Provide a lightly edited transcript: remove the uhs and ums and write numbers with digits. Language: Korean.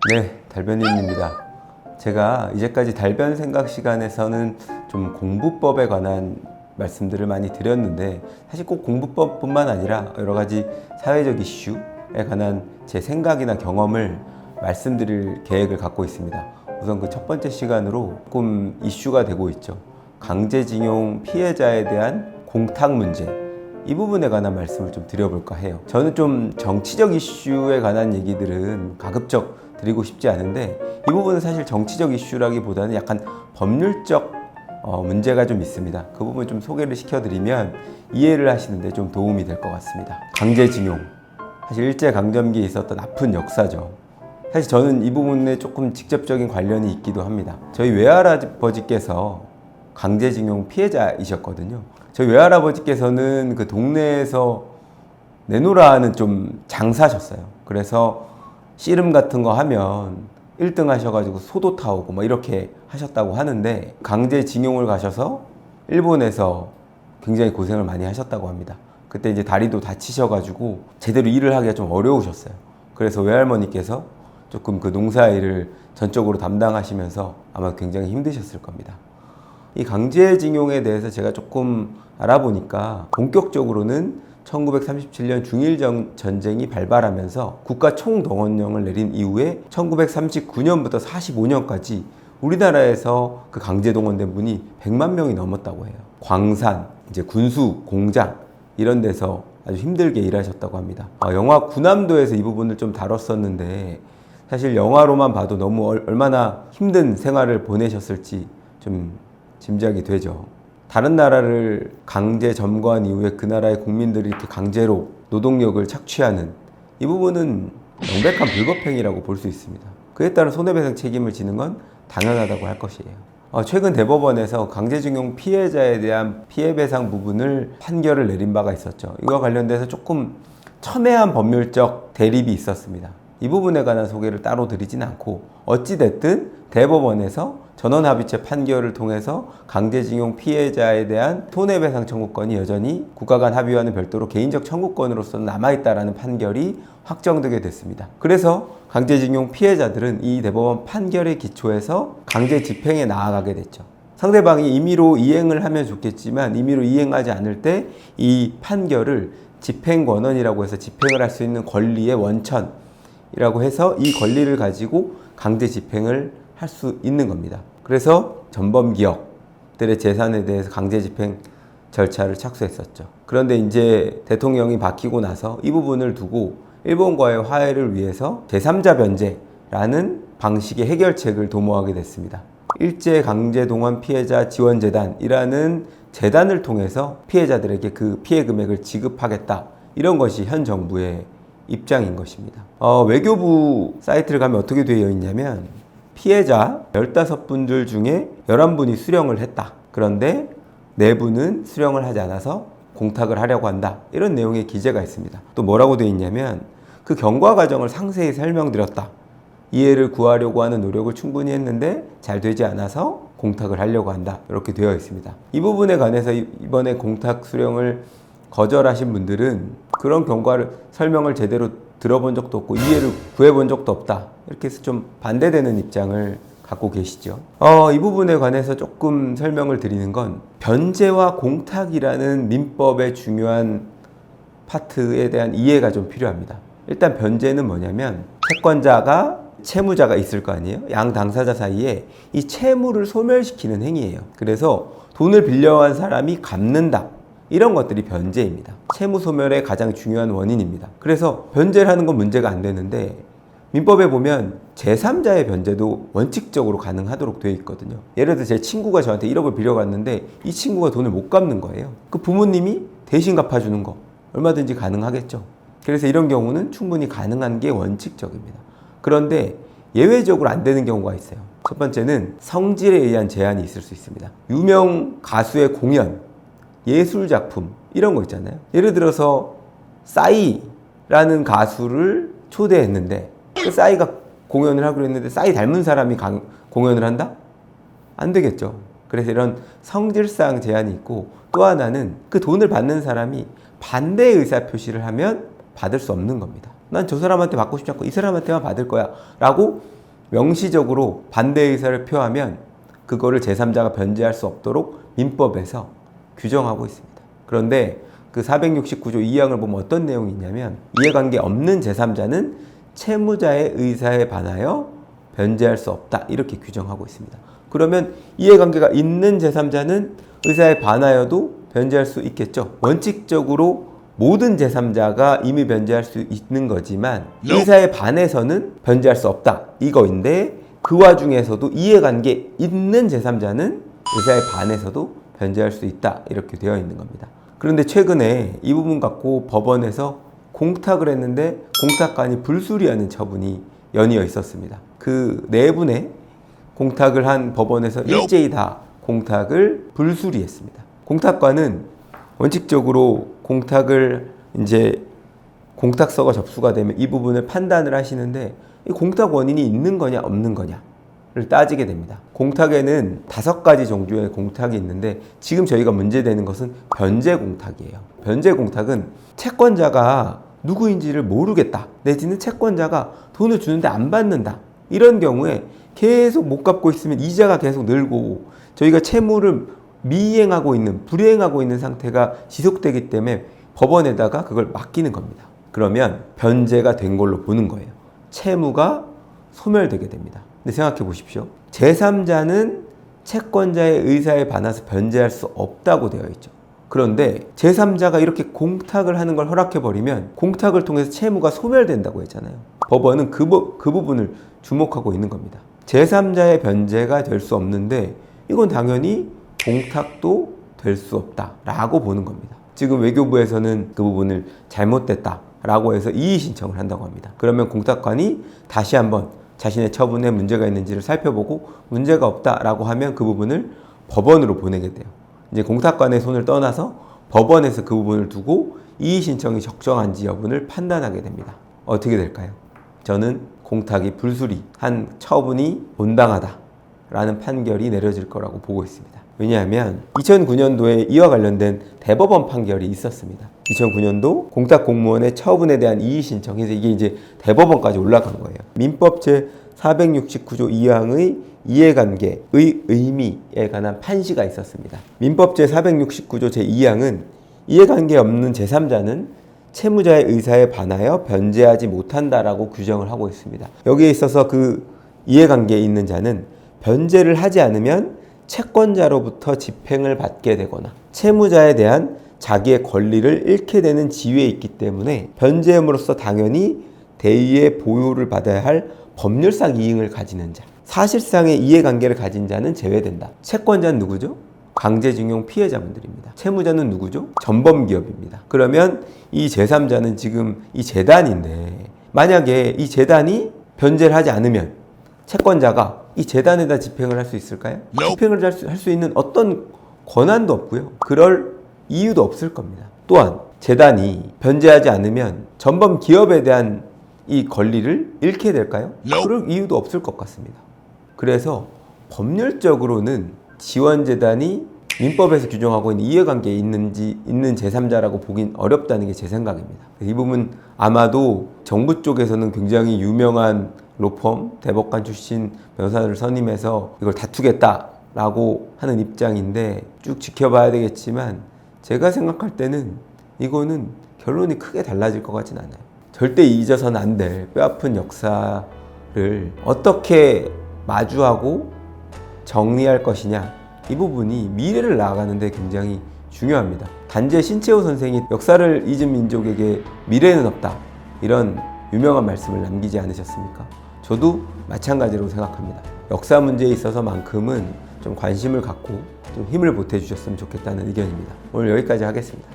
네, 달변님입니다. 제가 이제까지 달변 생각 시간에서는 좀 공부법에 관한 말씀들을 많이 드렸는데, 사실 꼭 공부법뿐만 아니라 여러 가지 사회적 이슈에 관한 제 생각이나 경험을 말씀드릴 계획을 갖고 있습니다. 우선 그 첫 번째 시간으로 조금 이슈가 되고 있죠. 강제징용 피해자에 대한 공탁 문제. 이 부분에 관한 말씀을 좀 드려볼까 해요. 저는 좀 정치적 이슈에 관한 얘기들은 가급적 드리고 싶지 않은데, 이 부분은 사실 정치적 이슈라기보다는 약간 법률적 문제가 좀 있습니다. 그 부분 좀 소개를 시켜드리면 이해를 하시는데 좀 도움이 될 것 같습니다. 강제징용, 사실 일제강점기에 있었던 아픈 역사죠. 사실 저는 이 부분에 조금 직접적인 관련이 있기도 합니다. 저희 외할아버지께서 강제징용 피해자이셨거든요. 저희 외할아버지께서는 그 동네에서 내노라 하는 좀 장사셨어요. 그래서 씨름 같은 거 하면 1등 하셔가지고 소도 타오고 뭐 이렇게 하셨다고 하는데, 강제징용을 가셔서 일본에서 굉장히 고생을 많이 하셨다고 합니다. 그때 이제 다리도 다치셔가지고 제대로 일을 하기가 좀 어려우셨어요. 그래서 외할머니께서 조금 그 농사일을 전적으로 담당하시면서 아마 굉장히 힘드셨을 겁니다. 이 강제징용에 대해서 제가 조금 알아보니까 본격적으로는 1937년 중일전쟁이 발발하면서 국가 총동원령을 내린 이후에 1939년부터 45년까지 우리나라에서 그 강제동원된 분이 100만 명이 넘었다고 해요. 광산, 이제 군수, 공장 이런 데서 아주 힘들게 일하셨다고 합니다. 영화 군함도에서 이 부분을 좀 다뤘었는데, 사실 영화로만 봐도 너무 얼마나 힘든 생활을 보내셨을지 좀 짐작이 되죠. 다른 나라를 강제 점거한 이후에 그 나라의 국민들이 이렇게 강제로 노동력을 착취하는 이 부분은 명백한 불법행위라고 볼 수 있습니다. 그에 따른 손해배상 책임을 지는 건 당연하다고 할 것이에요. 최근 대법원에서 강제징용 피해자에 대한 피해배상 부분을 판결을 내린 바가 있었죠. 이와 관련돼서 조금 첨예한 법률적 대립이 있었습니다. 이 부분에 관한 소개를 따로 드리진 않고, 어찌됐든 대법원에서 전원합의체 판결을 통해서 강제징용 피해자에 대한 손해배상 청구권이 여전히 국가 간 합의와는 별도로 개인적 청구권으로서 남아있다라는 판결이 확정되게 됐습니다. 그래서 강제징용 피해자들은 이 대법원 판결에 기초해서 강제 집행에 나아가게 됐죠. 상대방이 임의로 이행을 하면 좋겠지만 임의로 이행하지 않을 때 이 판결을 집행권원이라고 해서 집행을 할 수 있는 권리의 원천이라고 해서 이 권리를 가지고 강제 집행을 할 수 있는 겁니다. 그래서 전범기업들의 재산에 대해서 강제 집행 절차를 착수했었죠. 그런데 이제 대통령이 바뀌고 나서 이 부분을 두고 일본과의 화해를 위해서 제3자 변제라는 방식의 해결책을 도모하게 됐습니다. 일제강제동원 피해자 지원재단이라는 재단을 통해서 피해자들에게 그 피해 금액을 지급하겠다, 이런 것이 현 정부의 입장인 것입니다. 외교부 사이트를 가면 어떻게 되어 있냐면, 피해자 15분들 중에 11분이 수령을 했다. 그런데 4분은 수령을 하지 않아서 공탁을 하려고 한다. 이런 내용의 기재가 있습니다. 또 뭐라고 되어 있냐면, 그 경과 과정을 상세히 설명드렸다. 이해를 구하려고 하는 노력을 충분히 했는데 잘 되지 않아서 공탁을 하려고 한다. 이렇게 되어 있습니다. 이 부분에 관해서 이번에 공탁 수령을 거절하신 분들은 그런 경과를 설명을 제대로 들어본 적도 없고 이해를 구해본 적도 없다, 이렇게 해서 좀 반대되는 입장을 갖고 계시죠. 이 부분에 관해서 조금 설명을 드리는 건, 변제와 공탁이라는 민법의 중요한 파트에 대한 이해가 좀 필요합니다. 일단 변제는 뭐냐면, 채권자가 채무자가 있을 거 아니에요? 양 당사자 사이에 이 채무를 소멸시키는 행위예요. 그래서 돈을 빌려간 사람이 갚는다, 이런 것들이 변제입니다. 채무 소멸의 가장 중요한 원인입니다. 그래서 변제를 하는 건 문제가 안 되는데, 민법에 보면 제3자의 변제도 원칙적으로 가능하도록 되어 있거든요. 예를 들어 제 친구가 저한테 1억을 빌려갔는데 이 친구가 돈을 못 갚는 거예요. 그 부모님이 대신 갚아주는 거 얼마든지 가능하겠죠. 그래서 이런 경우는 충분히 가능한 게 원칙적입니다. 그런데 예외적으로 안 되는 경우가 있어요. 첫 번째는 성질에 의한 제한이 있을 수 있습니다. 유명 가수의 공연, 예술작품 이런 거 있잖아요. 예를 들어서 싸이라는 가수를 초대했는데 그 싸이가 공연을 하기로 했는데 싸이 닮은 사람이 공연을 한다? 안 되겠죠. 그래서 이런 성질상 제한이 있고, 또 하나는 그 돈을 받는 사람이 반대 의사표시를 하면 받을 수 없는 겁니다. 난 저 사람한테 받고 싶지 않고 이 사람한테만 받을 거야 라고 명시적으로 반대 의사를 표하면 그거를 제3자가 변제할 수 없도록 민법에서 규정하고 있습니다. 그런데 그 469조 2항을 보면 어떤 내용이 있냐면 이해관계 없는 제3자는 채무자의 의사에 반하여 변제할 수 없다 이렇게 규정하고 있습니다. 그러면 이해관계가 있는 제3자는 의사에 반하여도 변제할 수 있겠죠. 원칙적으로 모든 제3자가 이미 변제할 수 있는 거지만 의사에 반해서는 변제할 수 없다 이거인데 그 와중에서도 이해관계 있는 제3자는 의사에 반해서도 변제할 수 있다 이렇게 되어 있는 겁니다. 그런데 최근에 이 부분 갖고 법원에서 공탁을 했는데 공탁관이 불수리하는 처분이 연이어 있었습니다. 그 네 분의 공탁을 한 법원에서 일제히 다 공탁을 불수리했습니다. 공탁관은 원칙적으로 공탁을 이제 공탁서가 접수가 되면 이 부분을 판단을 하시는데 이 공탁 원인이 있는 거냐 없는 거냐를 따지게 됩니다. 공탁에는 5가지 종류의 공탁이 있는데 지금 저희가 문제되는 것은 변제 공탁이에요. 변제 공탁은 채권자가 누구인지를 모르겠다 내지는 채권자가 돈을 주는데 안 받는다 이런 경우에 계속 못 갚고 있으면 이자가 계속 늘고 저희가 채무를 미이행하고 있는 불이행하고 있는 상태가 지속되기 때문에 법원에다가 그걸 맡기는 겁니다. 그러면 변제가 된 걸로 보는 거예요. 채무가 소멸되게 됩니다. 근데 생각해 보십시오. 제3자는 채권자의 의사에 반해서 변제할 수 없다고 되어 있죠. 그런데 제3자가 이렇게 공탁을 하는 걸 허락해버리면 공탁을 통해서 채무가 소멸된다고 했잖아요. 법원은 그 부분을 주목하고 있는 겁니다. 제3자의 변제가 될 수 없는데 이건 당연히 공탁도 될 수 없다라고 보는 겁니다. 지금 외교부에서는 그 부분을 잘못됐다라고 해서 이의 신청을 한다고 합니다. 그러면 공탁관이 다시 한번 자신의 처분에 문제가 있는지를 살펴보고 문제가 없다라고 하면 그 부분을 법원으로 보내게 돼요. 이제 공탁관의 손을 떠나서 법원에서 그 부분을 두고 이의 신청이 적정한지 여부를 판단하게 됩니다. 어떻게 될까요? 저는 공탁이 불수리한 처분이 온당하다라는 판결이 내려질 거라고 보고 있습니다. 왜냐하면 2009년도에 이와 관련된 대법원 판결이 있었습니다. 2009년도 공탁 공무원의 처분에 대한 이의 신청에서 이게 이제 대법원까지 올라간 거예요. 민법 제 469조 2항의 이해관계의 의미에 관한 판시가 있었습니다. 민법 제 469조 제 2항은 이해관계 없는 제3자는 채무자의 의사에 반하여 변제하지 못한다라고 규정을 하고 있습니다. 여기에 있어서 그 이해관계에 있는 자는 변제를 하지 않으면 채권자로부터 집행을 받게 되거나 채무자에 대한 자기의 권리를 잃게 되는 지위에 있기 때문에 변제함으로써 당연히 대의의 보호를 받아야 할 법률상 이익을 가지는 자, 사실상의 이해관계를 가진 자는 제외된다. 채권자는 누구죠? 강제징용 피해자분들입니다. 채무자는 누구죠? 전범기업입니다. 그러면 이 제3자는 지금 이 재단인데 만약에 이 재단이 변제를 하지 않으면 채권자가 이 재단에다 집행을 할 수 있을까요? 집행을 할 수 있는 어떤 권한도 없고요. 그럴 이유도 없을 겁니다. 또한 재단이 변제하지 않으면 전범 기업에 대한 이 권리를 잃게 될까요? 그럴 이유도 없을 것 같습니다. 그래서 법률적으로는 지원재단이 민법에서 규정하고 있는 이해관계에 있는 제3자라고 보긴 어렵다는 게 제 생각입니다. 이 부분 아마도 정부 쪽에서는 굉장히 유명한 로펌, 대법관 출신 변호사를 선임해서 이걸 다투겠다라고 하는 입장인데 쭉 지켜봐야 되겠지만 제가 생각할 때는 이거는 결론이 크게 달라질 것 같진 않아요. 절대 잊어서는 안 될 뼈아픈 역사를 어떻게 마주하고 정리할 것이냐 이 부분이 미래를 나아가는 데 굉장히 중요합니다. 단재 신채호 선생이 역사를 잊은 민족에게 미래는 없다 이런 유명한 말씀을 남기지 않으셨습니까? 저도 마찬가지로 생각합니다. 역사 문제에 있어서만큼은 좀 관심을 갖고 좀 힘을 보태주셨으면 좋겠다는 의견입니다. 오늘 여기까지 하겠습니다.